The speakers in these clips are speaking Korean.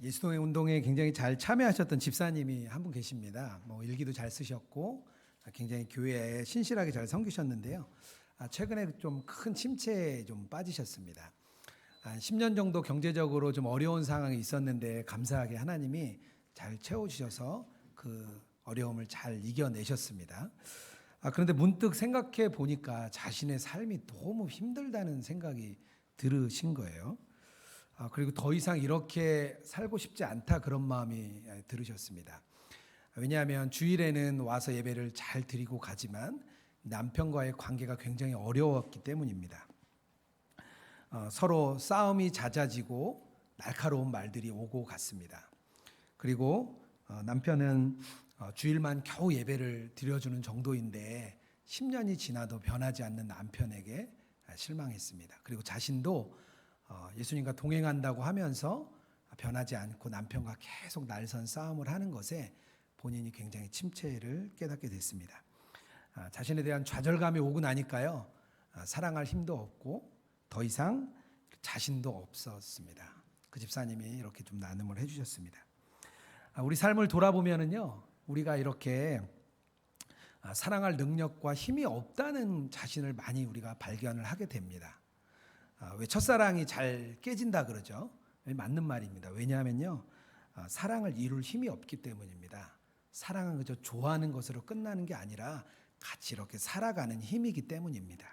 예수동의 운동에 굉장히 잘 참여하셨던 집사님이 한 분 계십니다. 일기도 잘 쓰셨고 굉장히 교회에 신실하게 잘 섬기셨는데요. 최근에 좀 큰 침체에 좀 빠지셨습니다. 한 10년 정도 경제적으로 좀 어려운 상황이 있었는데 감사하게 하나님이 잘 채워주셔서 그 어려움을 잘 이겨내셨습니다. 그런데 문득 생각해 보니까 자신의 삶이 너무 힘들다는 생각이 들으신 거예요. 그리고 더 이상 이렇게 살고 싶지 않다 그런 마음이 들으셨습니다. 왜냐하면 주일에는 와서 예배를 잘 드리고 가지만 남편과의 관계가 굉장히 어려웠기 때문입니다. 서로 싸움이 잦아지고 날카로운 말들이 오고 갔습니다. 그리고 남편은 주일만 겨우 예배를 드려주는 정도인데 10년이 지나도 변하지 않는 남편에게 실망했습니다. 그리고 자신도 예수님과 동행한다고 하면서 변하지 않고 남편과 계속 날선 싸움을 하는 것에 본인이 굉장히 침체를 깨닫게 됐습니다. 자신에 대한 좌절감이 오고 나니까요, 사랑할 힘도 없고 더 이상 자신도 없었습니다. 그 집사님이 이렇게 좀 나눔을 해주셨습니다. 우리 삶을 돌아보면은요, 우리가 이렇게 사랑할 능력과 힘이 없다는 자신을 많이 우리가 발견을 하게 됩니다. 왜 첫사랑이 잘 깨진다 그러죠? 맞는 말입니다. 왜냐하면요, 사랑을 이룰 힘이 없기 때문입니다. 사랑은 그저 좋아하는 것으로 끝나는 게 아니라 같이 이렇게 살아가는 힘이기 때문입니다.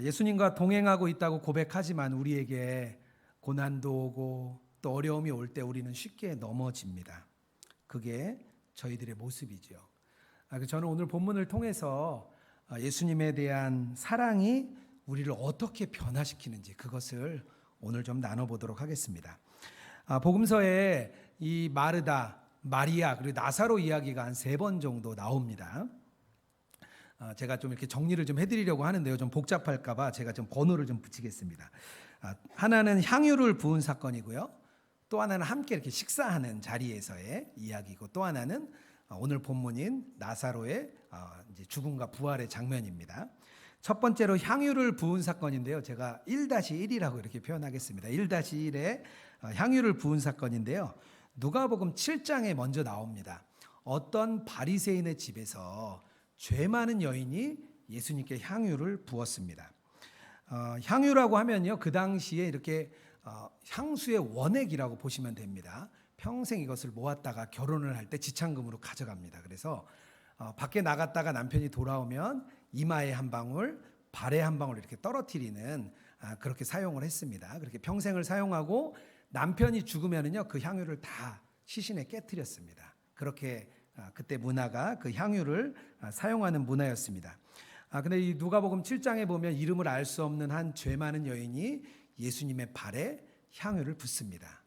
예수님과 동행하고 있다고 고백하지만 우리에게 고난도 오고 또 어려움이 올 때 우리는 쉽게 넘어집니다. 그게 저희들의 모습이죠. 저는 오늘 본문을 통해서 예수님에 대한 사랑이 우리를 어떻게 변화시키는지 그것을 오늘 좀 나눠보도록 하겠습니다. 복음서에 이 마르다, 마리아 그리고 나사로 이야기가 한 3번 정도 나옵니다. 제가 좀 이렇게 정리를 좀 해드리려고 하는데요. 좀 복잡할까봐 제가 좀 번호를 좀 붙이겠습니다. 하나는 향유를 부은 사건이고요. 또 하나는 함께 이렇게 식사하는 자리에서의 이야기고, 또 하나는 오늘 본문인 나사로의 이제 죽음과 부활의 장면입니다. 첫 번째로 향유를 부은 사건인데요. 제가 1-1이라고 이렇게 표현하겠습니다. 1-1에 향유를 부은 사건인데요. 누가복음 7장에 먼저 나옵니다. 어떤 바리새인의 집에서 죄 많은 여인이 예수님께 향유를 부었습니다. 향유라고 하면요, 그 당시에 이렇게 향수의 원액이라고 보시면 됩니다. 평생 이것을 모았다가 결혼을 할 때 지참금으로 가져갑니다. 그래서 밖에 나갔다가 남편이 돌아오면 이마에 한 방울, 발에 한 방울 이렇게 떨어뜨리는 그렇게 사용을 했습니다. 그렇게 평생을 사용하고 남편이 죽으면은요, 그 향유를 다 시신에 깨뜨렸습니다. 그렇게 그때 문화가 그 향유를 사용하는 문화였습니다. 근데 이 누가복음 7장에 보면 이름을 알 수 없는 한 죄 많은 여인이 예수님의 발에 향유를 붓습니다.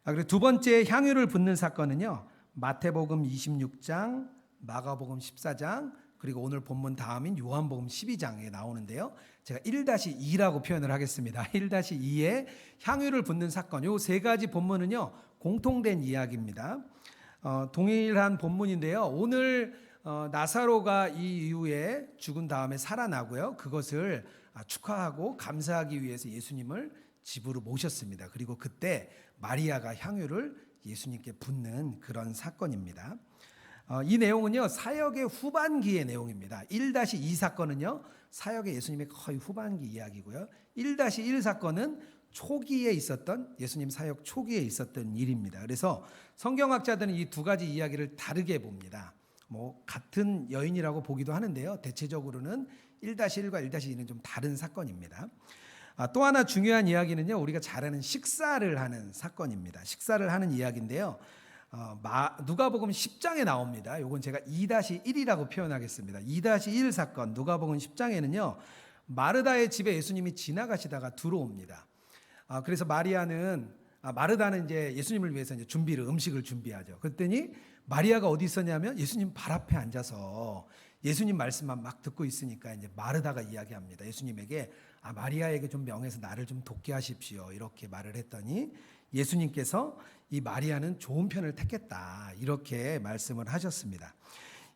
그리고 두 번째 향유를 붓는 사건은요, 마태복음 26장, 마가복음 14장, 그리고 오늘 본문 다음인 요한복음 12장에 나오는데요. 제가 1-2라고 표현을 하겠습니다. 1-2에 향유를 붓는 사건, 요 3가지 본문은요, 공통된 이야기입니다. 동일한 본문인데요. 오늘 나사로가 이 이후에 죽은 다음에 살아나고요. 그것을 축하하고 감사하기 위해서 예수님을 집으로 모셨습니다. 그리고 그때 마리아가 향유를 예수님께 붓는 그런 사건입니다. 이 내용은요, 사역의 후반기의 내용입니다. 1-2 사건은요, 사역의 예수님의 거의 후반기 이야기고요. 1-1 사건은 초기에 있었던, 예수님 사역 초기에 있었던 일입니다. 그래서 성경학자들은 이 2가지 이야기를 다르게 봅니다. 같은 여인이라고 보기도 하는데요. 대체적으로는 1-1과 1-2는 좀 다른 사건입니다. 또 하나 중요한 이야기는요, 우리가 잘 아는 식사를 하는 사건입니다. 식사를 하는 이야기인데요. 누가복음 10장에 나옵니다. 이건 제가 2-1이라고 표현하겠습니다. 2-1 사건, 누가복음 10장에는요, 마르다의 집에 예수님이 지나가시다가 들어옵니다. 그래서 마르다는 이제 예수님을 위해서 이제 음식을 준비하죠. 그랬더니 마리아가 어디 있었냐면 예수님 발 앞에 앉아서 예수님 말씀만 막 듣고 있으니까 이제 마르다가 이야기합니다. 예수님에게 마리아에게 좀 명해서 나를 좀 돕게 하십시오. 이렇게 말을 했더니 예수님께서 이 마리아는 좋은 편을 택했다. 이렇게 말씀을 하셨습니다.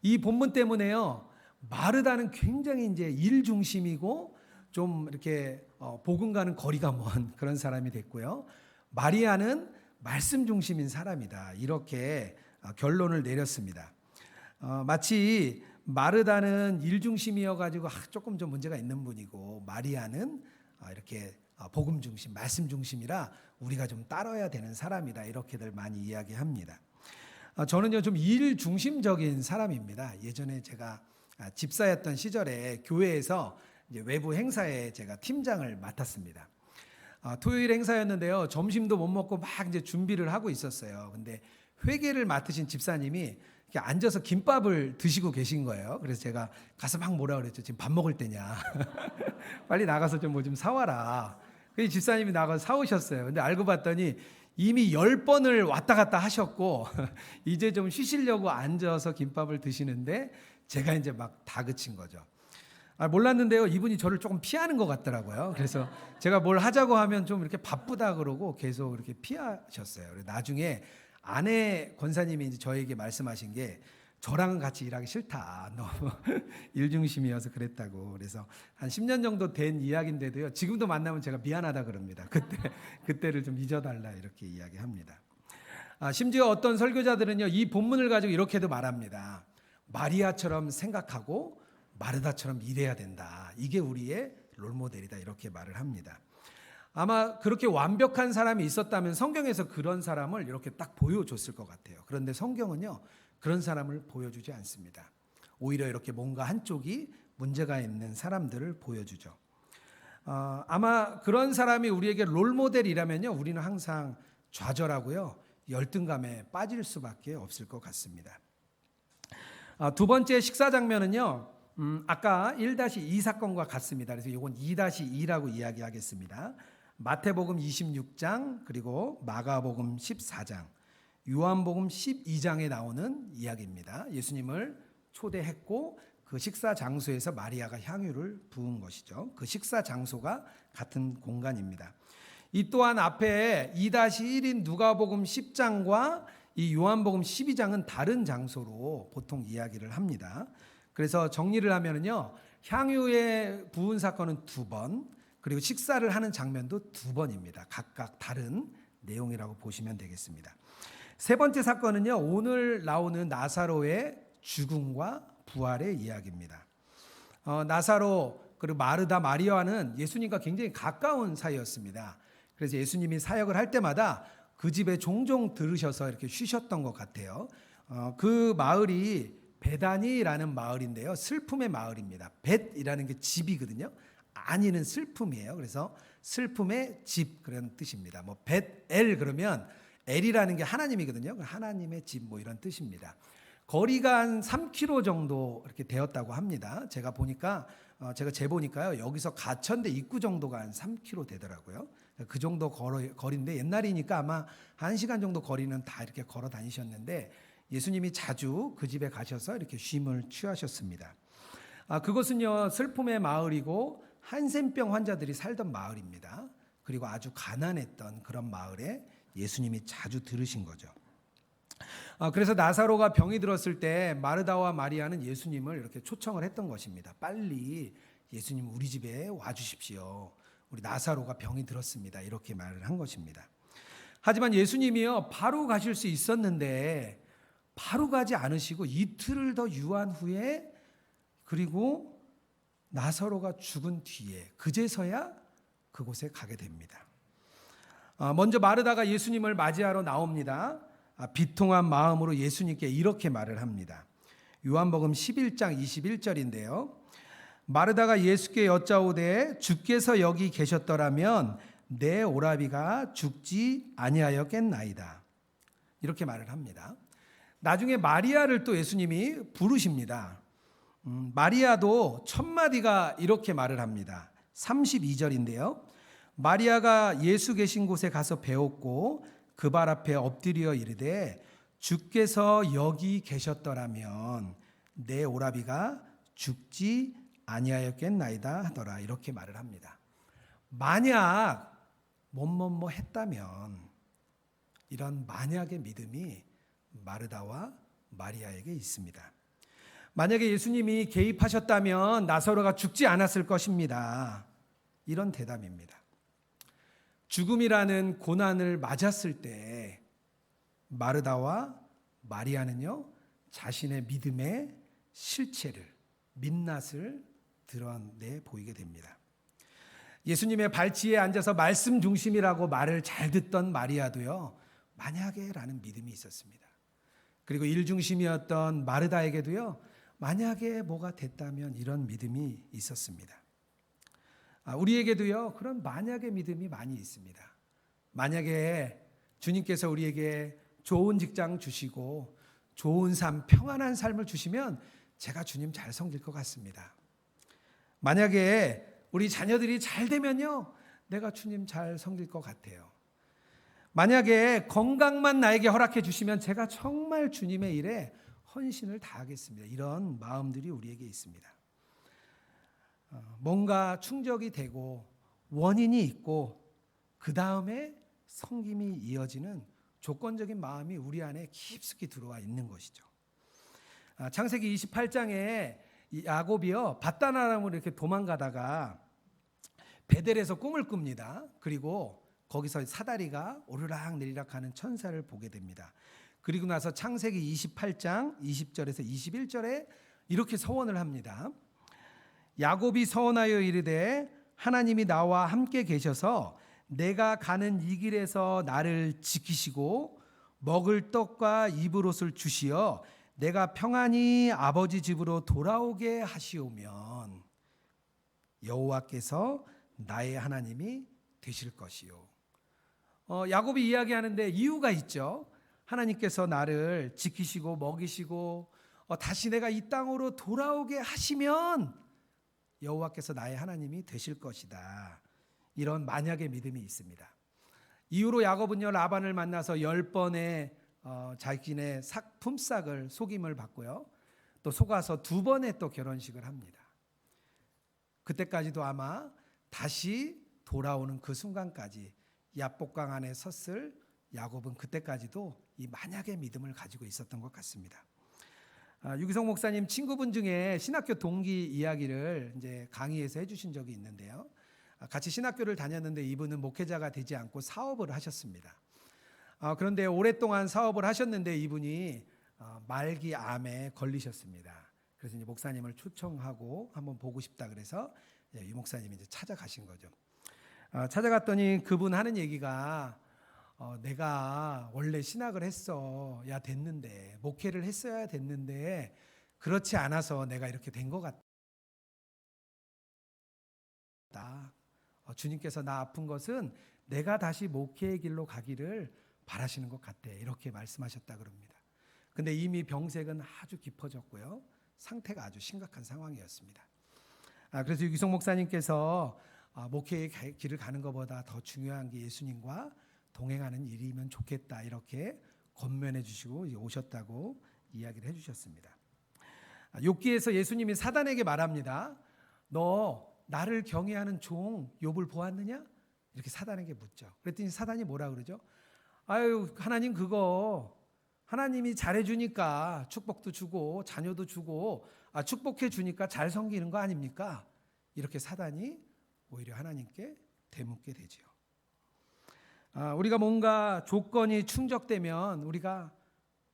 이 본문 때문에요, 마르다는 굉장히 이제 일 중심이고 좀 이렇게 복음과는 거리가 먼 그런 사람이 됐고요. 마리아는 말씀 중심인 사람이다. 이렇게 결론을 내렸습니다. 마치 마르다는 일 중심이어가지고 조금 좀 문제가 있는 분이고, 마리아는 이렇게 복음 중심, 말씀 중심이라 우리가 좀 따라야 되는 사람이다. 이렇게들 많이 이야기합니다. 저는요 좀 일 중심적인 사람입니다. 예전에 제가 집사였던 시절에 교회에서 이제 외부 행사에 제가 팀장을 맡았습니다. 토요일 행사였는데요. 점심도 못 먹고 막 이제 준비를 하고 있었어요. 근데 회계를 맡으신 집사님이 이렇게 앉아서 김밥을 드시고 계신 거예요. 그래서 제가 가서 막 뭐라 그랬죠. 지금 밥 먹을 때냐. 빨리 나가서 좀 뭐 좀 사와라. 그래서 집사님이 나가서 사오셨어요. 근데 알고 봤더니 이미 10번을 왔다 갔다 하셨고 이제 좀 쉬시려고 앉아서 김밥을 드시는데 제가 이제 막 다그친 거죠. 몰랐는데요. 이분이 저를 조금 피하는 것 같더라고요. 그래서 제가 뭘 하자고 하면 좀 이렇게 바쁘다 그러고 계속 이렇게 피하셨어요. 나중에 아내 권사님이 이제 저에게 말씀하신 게 저랑은 같이 일하기 싫다. 너무 일중심이어서 그랬다고. 그래서 한 10년 정도 된 이야기인데도요. 지금도 만나면 제가 미안하다 그럽니다. 그때를 좀 잊어달라 이렇게 이야기합니다. 심지어 어떤 설교자들은요. 이 본문을 가지고 이렇게도 말합니다. 마리아처럼 생각하고 마르다처럼 일해야 된다. 이게 우리의 롤모델이다. 이렇게 말을 합니다. 아마 그렇게 완벽한 사람이 있었다면 성경에서 그런 사람을 이렇게 딱 보여줬을 것 같아요. 그런데 성경은요. 그런 사람을 보여주지 않습니다. 오히려 이렇게 뭔가 한쪽이 문제가 있는 사람들을 보여주죠. 아마 그런 사람이 우리에게 롤모델이라면요. 우리는 항상 좌절하고요. 열등감에 빠질 수밖에 없을 것 같습니다. 두 번째 식사 장면은요. 아까 1-2 사건과 같습니다. 그래서 이건 2-2라고 이야기하겠습니다. 마태복음 26장 그리고 마가복음 14장, 요한복음 12장에 나오는 이야기입니다. 예수님을 초대했고 그 식사 장소에서 마리아가 향유를 부은 것이죠. 그 식사 장소가 같은 공간입니다. 이 또한 앞에 2-1인 누가복음 10장과 이 요한복음 12장은 다른 장소로 보통 이야기를 합니다. 그래서 정리를 하면은요, 향유에 부은 사건은 2번, 그리고 식사를 하는 장면도 2번입니다. 각각 다른 내용이라고 보시면 되겠습니다. 세 번째 사건은요, 오늘 나오는 나사로의 죽음과 부활의 이야기입니다. 나사로 그리고 마르다 마리아는 예수님과 굉장히 가까운 사이였습니다. 그래서 예수님이 사역을 할 때마다 그 집에 종종 들으셔서 이렇게 쉬셨던 것 같아요. 그 마을이 베다니라는 마을인데요. 슬픔의 마을입니다. 벳이라는 게 집이거든요. 아니는 슬픔이에요. 그래서 슬픔의 집 그런 뜻입니다. 뭐 벳엘 그러면 엘이라는 게 하나님이거든요. 하나님의 집 뭐 이런 뜻입니다. 거리가 한 3km 정도 이렇게 되었다고 합니다. 제가 보니까 제가 재보니까요. 여기서 가천대 입구 정도가 한 3km 되더라고요. 그 정도 거리인데 옛날이니까 아마 1시간 정도 거리는 다 이렇게 걸어 다니셨는데 예수님이 자주 그 집에 가셔서 이렇게 쉼을 취하셨습니다. 그것은요 슬픔의 마을이고 한센병 환자들이 살던 마을입니다. 그리고 아주 가난했던 그런 마을에 예수님이 자주 들으신 거죠. 그래서 나사로가 병이 들었을 때 마르다와 마리아는 예수님을 이렇게 초청을 했던 것입니다. 빨리 예수님 우리 집에 와주십시오. 우리 나사로가 병이 들었습니다. 이렇게 말을 한 것입니다. 하지만 예수님이요 바로 가실 수 있었는데 바로 가지 않으시고 이틀을 더 유한 후에 그리고 나사로가 죽은 뒤에 그제서야 그곳에 가게 됩니다. 먼저 마르다가 예수님을 맞이하러 나옵니다. 비통한 마음으로 예수님께 이렇게 말을 합니다. 요한복음 11장 21절인데요. 마르다가 예수께 여짜오되 주께서 여기 계셨더라면 내 오라비가 죽지 아니하였겠나이다. 이렇게 말을 합니다. 나중에 마리아를 또 예수님이 부르십니다. 마리아도 첫 마디가 이렇게 말을 합니다. 32절인데요. 마리아가 예수 계신 곳에 가서 배웠고 그 발 앞에 엎드려 이르되 주께서 여기 계셨더라면 내 오라비가 죽지 아니하였겠나이다 하더라. 이렇게 말을 합니다. 만약 뭐뭐뭐 했다면 이런 만약의 믿음이 마르다와 마리아에게 있습니다. 만약에 예수님이 개입하셨다면 나사로가 죽지 않았을 것입니다. 이런 대답입니다. 죽음이라는 고난을 맞았을 때 마르다와 마리아는요, 자신의 믿음의 실체를, 민낯을 드러내 보이게 됩니다. 예수님의 발치에 앉아서 말씀 중심이라고 말을 잘 듣던 마리아도요, 만약에라는 믿음이 있었습니다. 그리고 일 중심이었던 마르다에게도요, 만약에 뭐가 됐다면 이런 믿음이 있었습니다. 우리에게도요, 그런 만약의 믿음이 많이 있습니다. 만약에 주님께서 우리에게 좋은 직장 주시고 좋은 삶, 평안한 삶을 주시면 제가 주님 잘 섬길 것 같습니다. 만약에 우리 자녀들이 잘 되면요, 내가 주님 잘 섬길 것 같아요. 만약에 건강만 나에게 허락해 주시면 제가 정말 주님의 일에 헌신을 다하겠습니다. 이런 마음들이 우리에게 있습니다. 뭔가 충족이 되고 원인이 있고 그 다음에 섬김이 이어지는 조건적인 마음이 우리 안에 깊숙이 들어와 있는 것이죠. 창세기 28장에 야곱이요, 밧단아람으로 이렇게 도망가다가 베델에서 꿈을 꿉니다. 그리고 거기서 사다리가 오르락 내리락 하는 천사를 보게 됩니다. 그리고 나서 창세기 28장 20절에서 21절에 이렇게 서원을 합니다. 야곱이 서원하여 이르되 하나님이 나와 함께 계셔서 내가 가는 이 길에서 나를 지키시고 먹을 떡과 입을 옷을 주시어 내가 평안히 아버지 집으로 돌아오게 하시오면 여호와께서 나의 하나님이 되실 것이요. 야곱이 이야기하는데 이유가 있죠. 하나님께서 나를 지키시고 먹이시고 다시 내가 이 땅으로 돌아오게 하시면 여호와께서 나의 하나님이 되실 것이다. 이런 만약의 믿음이 있습니다. 이후로 야곱은요, 라반을 만나서 10번의 자기네 품삯을 속임을 받고요, 또 속아서 2번의 또 결혼식을 합니다. 그때까지도 아마 다시 돌아오는 그 순간까지 야복강 안에 섰을 야곱은 그때까지도 이 만약의 믿음을 가지고 있었던 것 같습니다. 유기성 목사님 친구분 중에 신학교 동기 이야기를 이제 강의에서 해주신 적이 있는데요. 같이 신학교를 다녔는데 이분은 목회자가 되지 않고 사업을 하셨습니다. 그런데 오랫동안 사업을 하셨는데 이분이 말기 암에 걸리셨습니다. 그래서 이제 목사님을 초청하고 한번 보고 싶다 그래서 유 목사님이 이제 찾아가신 거죠. 찾아갔더니 그분 하는 얘기가 내가 원래 신학을 했어. 야, 됐는데 목회를 했어야 됐는데 그렇지 않아서 내가 이렇게 된 것 같다. 주님께서 나 아픈 것은 내가 다시 목회의 길로 가기를 바라시는 것 같아. 이렇게 말씀하셨다 그럽니다. 근데 이미 병색은 아주 깊어졌고요, 상태가 아주 심각한 상황이었습니다. 그래서 유기성 목사님께서 목회의 길을 가는 것보다 더 중요한 게 예수님과 동행하는 일이면 좋겠다, 이렇게 권면해 주시고 오셨다고 이야기를 해주셨습니다. 욥기에서 예수님이 사단에게 말합니다. 너 나를 경외하는 종 욥을 보았느냐? 이렇게 사단에게 묻죠. 그랬더니 사단이 뭐라 그러죠? 아유, 하나님 그거 하나님이 잘해주니까 축복도 주고 자녀도 주고 축복해 주니까 잘 섬기는 거 아닙니까? 이렇게 사단이 오히려 하나님께 대묻게 되죠. 우리가 뭔가 조건이 충족되면 우리가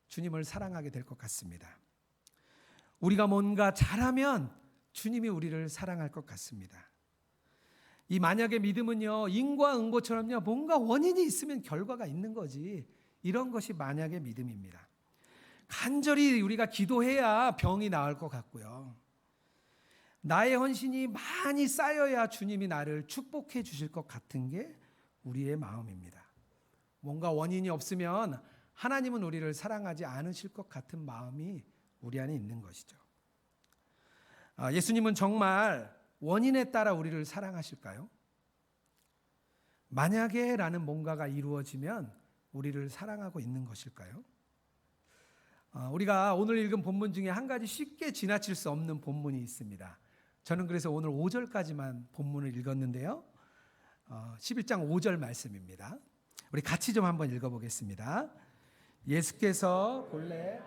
주님을 사랑하게 될 것 같습니다. 우리가 뭔가 잘하면 주님이 우리를 사랑할 것 같습니다. 이 만약의 믿음은요, 인과응보처럼요, 뭔가 원인이 있으면 결과가 있는 거지, 이런 것이 만약의 믿음입니다. 간절히 우리가 기도해야 병이 나을 것 같고요, 나의 헌신이 많이 쌓여야 주님이 나를 축복해 주실 것 같은 게 우리의 마음입니다. 뭔가 원인이 없으면 하나님은 우리를 사랑하지 않으실 것 같은 마음이 우리 안에 있는 것이죠. 예수님은 정말 원인에 따라 우리를 사랑하실까요? 만약에 라는 뭔가가 이루어지면 우리를 사랑하고 있는 것일까요? 우리가 오늘 읽은 본문 중에 한 가지 쉽게 지나칠 수 없는 본문이 있습니다. 저는 그래서 오늘 5절까지만 본문을 읽었는데요. 11장 5절 말씀입니다. 우리 같이 좀 한번 읽어보겠습니다. 예수께서 본래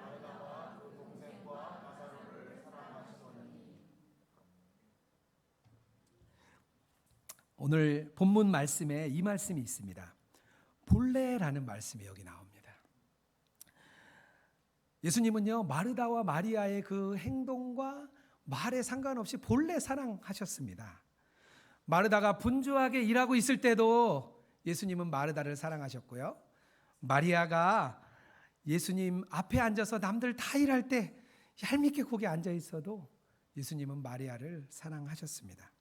오늘 본문 말씀에 이 말씀이 있습니다. 본래라는 말씀이 여기 나옵니다. 예수님은요, 마르다와 마리아의 그 행동과 말에 상관없이 본래 사랑하셨습니다. 마르다가 분주하게 일하고 있을 때도 예수님은 마르다를 사랑하셨고요. 마리아가 예수님 앞에 앉아서 남들 다 일할 때 얄밉게 거기 앉아 있어도 예수님은 마리아를 사랑하셨습니다.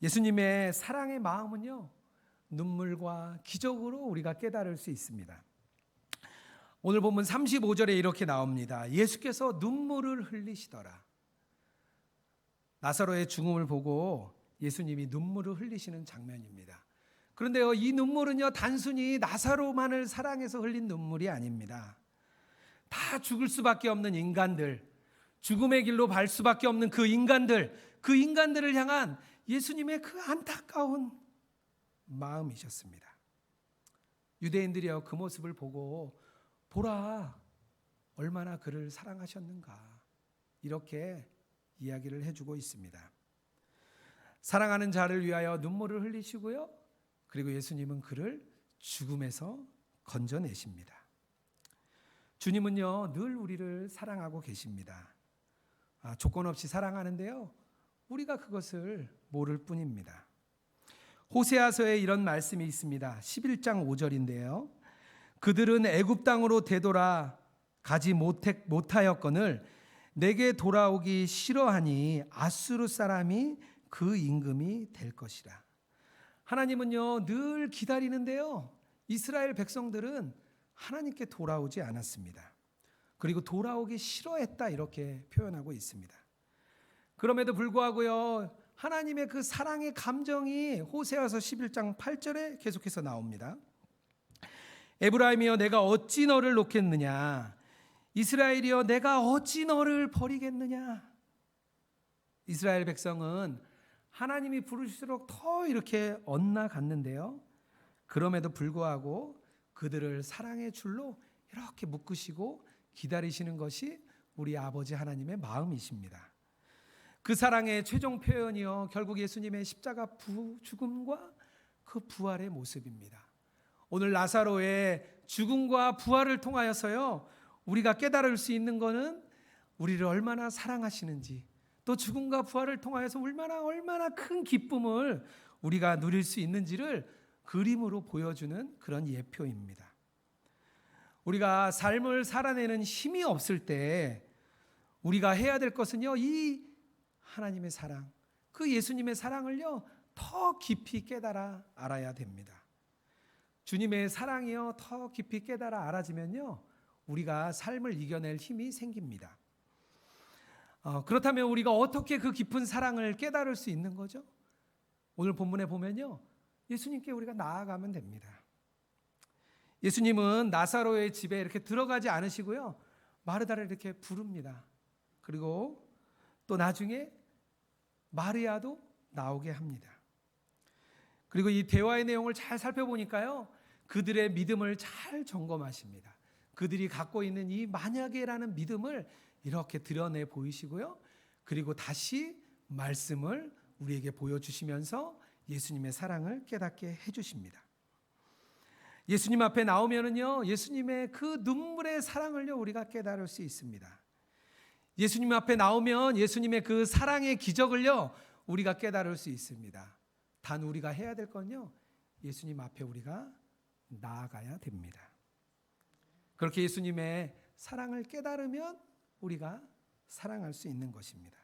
예수님의 사랑의 마음은요, 눈물과 기적으로 우리가 깨달을 수 있습니다. 오늘 본문 35절에 이렇게 나옵니다. 예수께서 눈물을 흘리시더라. 나사로의 죽음을 보고 예수님이 눈물을 흘리시는 장면입니다. 그런데요, 이 눈물은요, 단순히 나사로만을 사랑해서 흘린 눈물이 아닙니다. 다 죽을 수밖에 없는 인간들, 죽음의 길로 갈 수밖에 없는 그 인간들을 향한 예수님의 그 안타까운 마음이셨습니다. 유대인들이요, 그 모습을 보고 보라, 얼마나 그를 사랑하셨는가, 이렇게 이야기를 해주고 있습니다. 사랑하는 자를 위하여 눈물을 흘리시고요, 그리고 예수님은 그를 죽음에서 건져내십니다. 주님은요, 늘 우리를 사랑하고 계십니다. 조건 없이 사랑하는데요, 우리가 그것을 모를 뿐입니다. 호세아서에 이런 말씀이 있습니다. 11장 5절인데요. 그들은 애굽 땅으로 되돌아 가지 못하였거늘 내게 돌아오기 싫어하니 아수르 사람이 그 임금이 될 것이라. 하나님은요, 늘 기다리는데요, 이스라엘 백성들은 하나님께 돌아오지 않았습니다. 그리고 돌아오기 싫어했다, 이렇게 표현하고 있습니다. 그럼에도 불구하고요, 하나님의 그 사랑의 감정이 호세아서 11장 8절에 계속해서 나옵니다. 에브라임이여 내가 어찌 너를 놓겠느냐, 이스라엘이여 내가 어찌 너를 버리겠느냐. 이스라엘 백성은 하나님이 부르실수록 더 이렇게 엇나갔는데요, 그럼에도 불구하고 그들을 사랑의 줄로 이렇게 묶으시고 기다리시는 것이 우리 아버지 하나님의 마음이십니다. 그 사랑의 최종 표현이요, 결국 예수님의 십자가 죽음과 그 부활의 모습입니다. 오늘 나사로의 죽음과 부활을 통하여서요, 우리가 깨달을 수 있는 것은 우리를 얼마나 사랑하시는지, 또 죽음과 부활을 통하여서 얼마나 큰 기쁨을 우리가 누릴 수 있는지를 그림으로 보여주는 그런 예표입니다. 우리가 삶을 살아내는 힘이 없을 때 우리가 해야 될 것은요, 이 하나님의 사랑, 그 예수님의 사랑을요, 더 깊이 깨달아 알아야 됩니다. 주님의 사랑이요, 더 깊이 깨달아 알아지면요, 우리가 삶을 이겨낼 힘이 생깁니다. 그렇다면 우리가 어떻게 그 깊은 사랑을 깨달을 수 있는 거죠? 오늘 본문에 보면요, 예수님께 우리가 나아가면 됩니다. 예수님은 나사로의 집에 이렇게 들어가지 않으시고요, 마르다를 이렇게 부릅니다. 그리고 또 나중에 마리아도 나오게 합니다. 그리고 이 대화의 내용을 잘 살펴보니까요, 그들의 믿음을 잘 점검하십니다. 그들이 갖고 있는 이 만약에라는 믿음을 이렇게 드러내 보이시고요, 그리고 다시 말씀을 우리에게 보여주시면서 예수님의 사랑을 깨닫게 해주십니다. 예수님 앞에 나오면은요, 예수님의 그 눈물의 사랑을요, 우리가 깨달을 수 있습니다. 예수님 앞에 나오면 예수님의 그 사랑의 기적을요, 우리가 깨달을 수 있습니다. 단 우리가 해야 될 건요, 예수님 앞에 우리가 나아가야 됩니다. 그렇게 예수님의 사랑을 깨달으면 우리가 사랑할 수 있는 것입니다.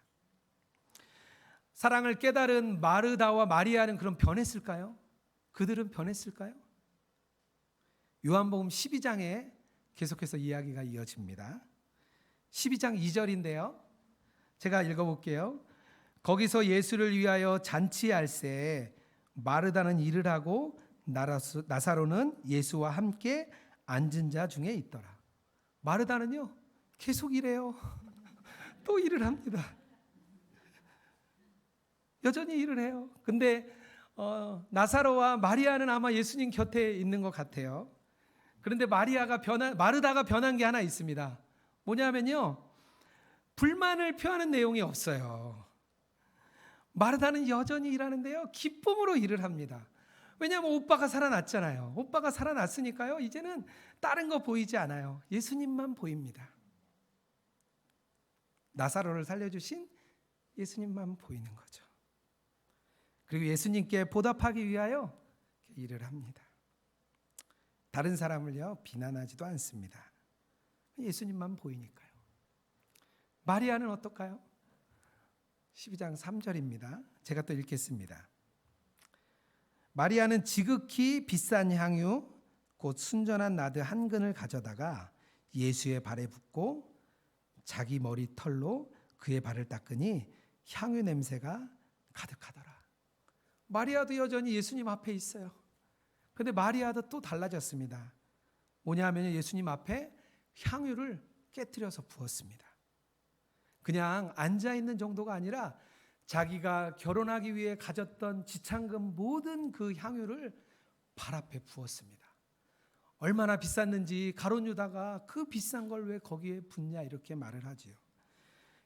사랑을 깨달은 마르다와 마리아는 그럼 변했을까요? 그들은 변했을까요? 요한복음 12장에 계속해서 이야기가 이어집니다. 12장 2절인데요. 제가 읽어볼게요. 거기서 예수를 위하여 잔치할새 마르다는 일을 하고 나사로는 예수와 함께 앉은 자 중에 있더라. 마르다는요, 계속 일해요. 또 일을 합니다. 여전히 일을 해요. 근데 나사로와 마리아는 아마 예수님 곁에 있는 것 같아요. 그런데 마르다가 변한 게 하나 있습니다. 뭐냐면요, 불만을 표하는 내용이 없어요. 마르다는 여전히 일하는데요, 기쁨으로 일을 합니다. 왜냐하면 오빠가 살아났잖아요. 오빠가 살아났으니까요, 이제는 다른 거 보이지 않아요. 예수님만 보입니다. 나사로를 살려주신 예수님만 보이는 거죠. 그리고 예수님께 보답하기 위하여 일을 합니다. 다른 사람을요 비난하지도 않습니다. 예수님만 보이니까요. 마리아는 어떨까요? 12장 3절입니다. 제가 또 읽겠습니다. 마리아는 지극히 비싼 향유 곧 순전한 나드 한 근을 가져다가 예수의 발에 붓고 자기 머리 털로 그의 발을 닦으니 향유 냄새가 가득하더라. 마리아도 여전히 예수님 앞에 있어요. 그런데 마리아도 또 달라졌습니다. 뭐냐 하면 예수님 앞에 향유를 깨뜨려서 부었습니다. 그냥 앉아있는 정도가 아니라 자기가 결혼하기 위해 가졌던 지참금 모든 그 향유를 발 앞에 부었습니다. 얼마나 비쌌는지 가룟 유다가 그 비싼 걸 왜 거기에 붓냐 이렇게 말을 하지요.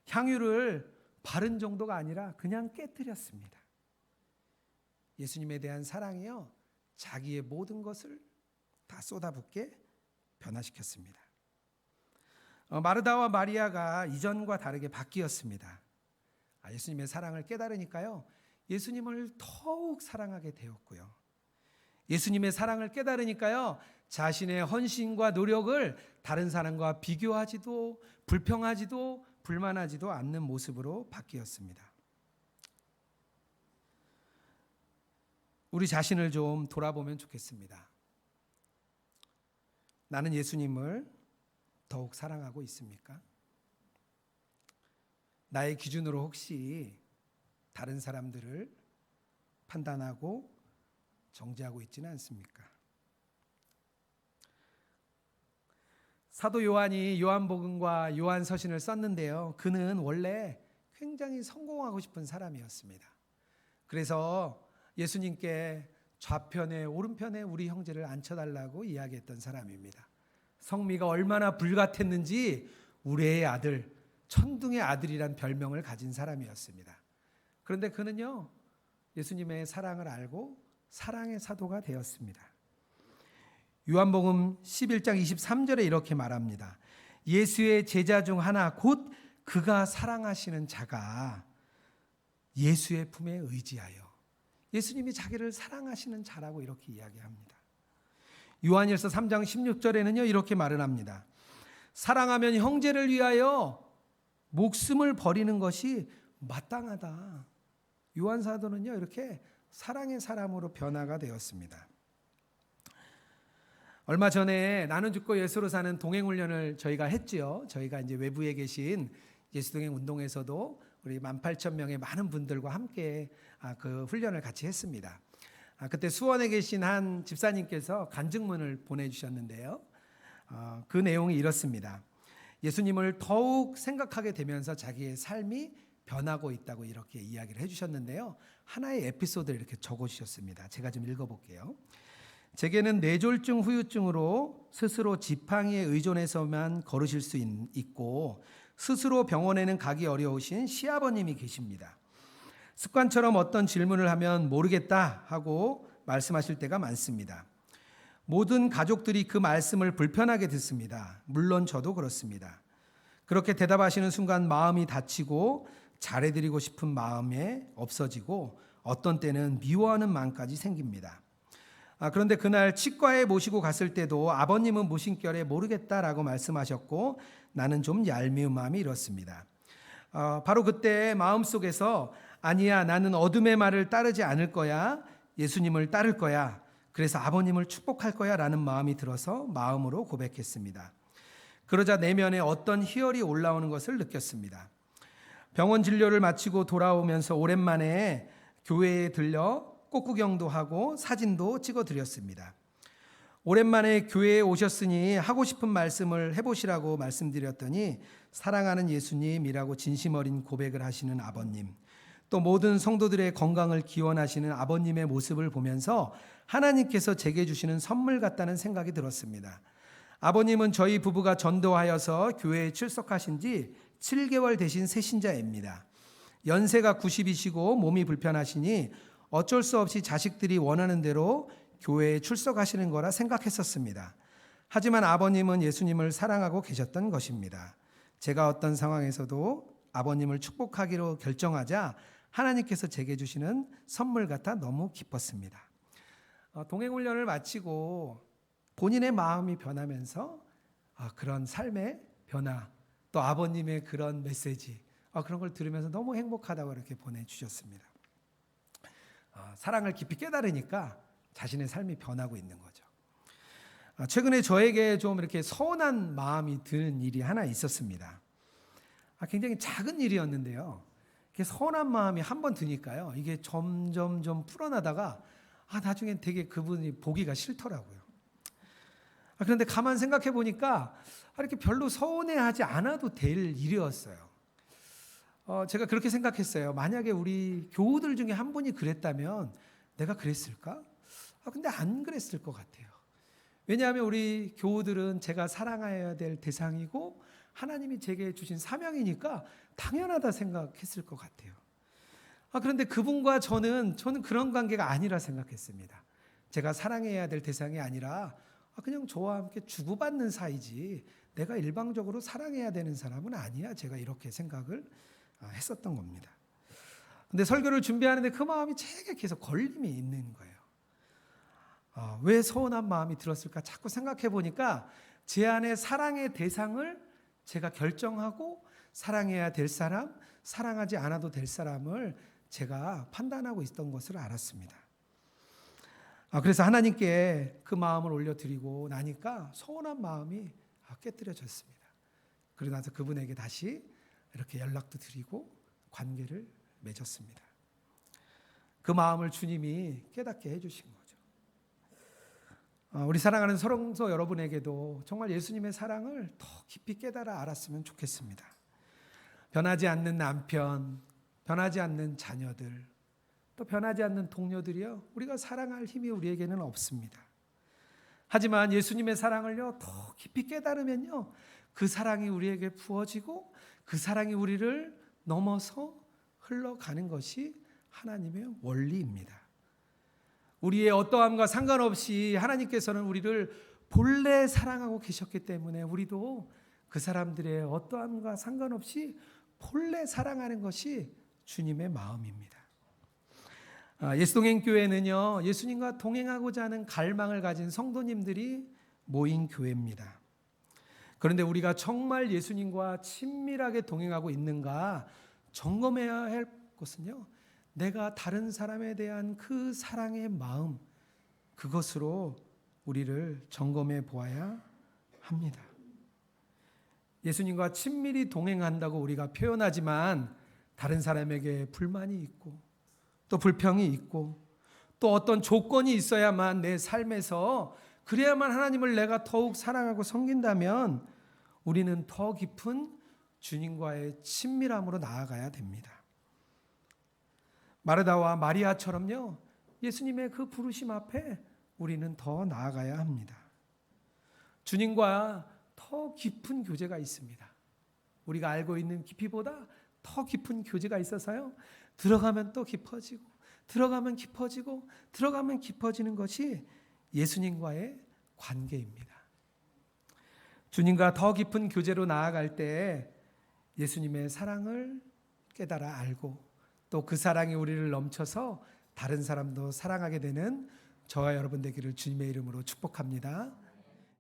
향유를 바른 정도가 아니라 그냥 깨뜨렸습니다. 예수님에 대한 사랑이요, 자기의 모든 것을 다 쏟아붓게 변화시켰습니다. 마르다와 마리아가 이전과 다르게 바뀌었습니다. 예수님의 사랑을 깨달으니까요, 예수님을 더욱 사랑하게 되었고요. 예수님의 사랑을 깨달으니까요, 자신의 헌신과 노력을 다른 사람과 비교하지도 불평하지도 불만하지도 않는 모습으로 바뀌었습니다. 우리 자신을 좀 돌아보면 좋겠습니다. 나는 예수님을 더욱 사랑하고 있습니까? 나의 기준으로 혹시 다른 사람들을 판단하고 정죄하고 있지는 않습니까? 사도 요한이 요한복음과 요한서신을 썼는데요, 그는 원래 굉장히 성공하고 싶은 사람이었습니다. 그래서 예수님께 좌편에 오른편에 우리 형제를 앉혀달라고 이야기했던 사람입니다. 성미가 얼마나 불같았는지 우리의 아들, 천둥의 아들이란 별명을 가진 사람이었습니다. 그런데 그는요, 예수님의 사랑을 알고 사랑의 사도가 되었습니다. 요한복음 11장 23절에 이렇게 말합니다. 예수의 제자 중 하나 곧 그가 사랑하시는 자가 예수의 품에 의지하여, 예수님이 자기를 사랑하시는 자라고 이렇게 이야기합니다. 요한일서 3장 16절에는요 이렇게 말을 합니다. 사랑하면 형제를 위하여 목숨을 버리는 것이 마땅하다. 요한 사도는요 이렇게 사랑의 사람으로 변화가 되었습니다. 얼마 전에 나는 죽고 예수로 사는 동행훈련을 저희가 했지요. 저희가 이제 외부에 계신 예수동행 운동에서도 우리 18,000명의 많은 분들과 함께 그 훈련을 같이 했습니다. 그때 수원에 계신 한 집사님께서 간증문을 보내주셨는데요. 그 내용이 이렇습니다. 예수님을 더욱 생각하게 되면서 자기의 삶이 변하고 있다고 이렇게 이야기를 해주셨는데요. 하나의 에피소드를 이렇게 적어주셨습니다. 제가 좀 읽어볼게요. 제게는 뇌졸중 후유증으로 스스로 지팡이에 의존해서만 걸으실 수 있고 스스로 병원에는 가기 어려우신 시아버님이 계십니다. 습관처럼 어떤 질문을 하면 모르겠다 하고 말씀하실 때가 많습니다. 모든 가족들이 그 말씀을 불편하게 듣습니다. 물론 저도 그렇습니다. 그렇게 대답하시는 순간 마음이 다치고 잘해드리고 싶은 마음에 없어지고 어떤 때는 미워하는 마음까지 생깁니다. 그런데 그날 치과에 모시고 갔을 때도 아버님은 무심결에 모르겠다라고 말씀하셨고 나는 좀 얄미운 마음이 일었습니다. 바로 그때 마음속에서 아니야, 나는 어둠의 말을 따르지 않을 거야. 예수님을 따를 거야. 그래서 아버님을 축복할 거야 라는 마음이 들어서 마음으로 고백했습니다. 그러자 내면에 어떤 희열이 올라오는 것을 느꼈습니다. 병원 진료를 마치고 돌아오면서 오랜만에 교회에 들려 꽃구경도 하고 사진도 찍어드렸습니다. 오랜만에 교회에 오셨으니 하고 싶은 말씀을 해보시라고 말씀드렸더니 사랑하는 예수님이라고 진심 어린 고백을 하시는 아버님, 또 모든 성도들의 건강을 기원하시는 아버님의 모습을 보면서 하나님께서 제게 주시는 선물 같다는 생각이 들었습니다. 아버님은 저희 부부가 전도하여서 교회에 출석하신 지 7개월 되신 새신자입니다. 연세가 90이시고 몸이 불편하시니 어쩔 수 없이 자식들이 원하는 대로 교회에 출석하시는 거라 생각했었습니다. 하지만 아버님은 예수님을 사랑하고 계셨던 것입니다. 제가 어떤 상황에서도 아버님을 축복하기로 결정하자 하나님께서 제게 주시는 선물 같아 너무 기뻤습니다. 동행훈련을 마치고 본인의 마음이 변하면서 그런 삶의 변화, 또 아버님의 그런 메시지, 그런 걸 들으면서 너무 행복하다고 이렇게 보내주셨습니다. 사랑을 깊이 깨달으니까 자신의 삶이 변하고 있는 거죠. 최근에 저에게 좀 이렇게 서운한 마음이 드는 일이 하나 있었습니다. 굉장히 작은 일이었는데요. 이렇게 서운한 마음이 한 번 드니까요. 이게 점점 풀어나다가 나중엔 되게 그분이 보기가 싫더라고요. 그런데 가만 생각해 보니까 이렇게 별로 서운해하지 않아도 될 일이었어요. 제가 그렇게 생각했어요. 만약에 우리 교우들 중에 한 분이 그랬다면 내가 그랬을까? 근데 안 그랬을 것 같아요. 왜냐하면 우리 교우들은 제가 사랑해야 될 대상이고 하나님이 제게 주신 사명이니까 당연하다 생각했을 것 같아요. 그런데 그분과 저는 그런 관계가 아니라 생각했습니다. 제가 사랑해야 될 대상이 아니라 그냥 저와 함께 주고받는 사이지 내가 일방적으로 사랑해야 되는 사람은 아니야. 제가 이렇게 생각을 했었던 겁니다. 근데 설교를 준비하는데 그 마음이 제게 계속 걸림이 있는 거예요. 왜 서운한 마음이 들었을까 자꾸 생각해 보니까 제 안에 사랑의 대상을 제가 결정하고 사랑해야 될 사람, 사랑하지 않아도 될 사람을 제가 판단하고 있던 것을 알았습니다. 그래서 하나님께 그 마음을 올려드리고 나니까 서운한 마음이 깨뜨려졌습니다. 그러고 나서 그분에게 다시 이렇게 연락도 드리고 관계를 맺었습니다. 그 마음을 주님이 깨닫게 해주신 거죠. 우리 사랑하는 성도 여러분에게도 정말 예수님의 사랑을 더 깊이 깨달아 알았으면 좋겠습니다. 변하지 않는 남편, 변하지 않는 자녀들, 또 변하지 않는 동료들이요, 우리가 사랑할 힘이 우리에게는 없습니다. 하지만 예수님의 사랑을요 더 깊이 깨달으면요 그 사랑이 우리에게 부어지고 그 사랑이 우리를 넘어서 흘러가는 것이 하나님의 원리입니다. 우리의 어떠함과 상관없이 하나님께서는 우리를 본래 사랑하고 계셨기 때문에 우리도 그 사람들의 어떠함과 상관없이 본래 사랑하는 것이 주님의 마음입니다. 예수동행교회는요, 예수님과 동행하고자 하는 갈망을 가진 성도님들이 모인 교회입니다. 그런데 우리가 정말 예수님과 친밀하게 동행하고 있는가 점검해야 할 것은요, 내가 다른 사람에 대한 그 사랑의 마음, 그것으로 우리를 점검해 보아야 합니다. 예수님과 친밀히 동행한다고 우리가 표현하지만 다른 사람에게 불만이 있고 또 불평이 있고 또 어떤 조건이 있어야만 내 삶에서 그래야만 하나님을 내가 더욱 사랑하고 섬긴다면 우리는 더 깊은 주님과의 친밀함으로 나아가야 됩니다. 마르다와 마리아처럼요, 예수님의 그 부르심 앞에 우리는 더 나아가야 합니다. 주님과 더 깊은 교제가 있습니다. 우리가 알고 있는 깊이보다 더 깊은 교제가 있어서요, 들어가면 또 깊어지고 들어가면 깊어지고 들어가면 깊어지는 것이 예수님과의 관계입니다. 주님과 더 깊은 교제로 나아갈 때 예수님의 사랑을 깨달아 알고 또 그 사랑이 우리를 넘쳐서 다른 사람도 사랑하게 되는 저와 여러분 되기를 주님의 이름으로 축복합니다.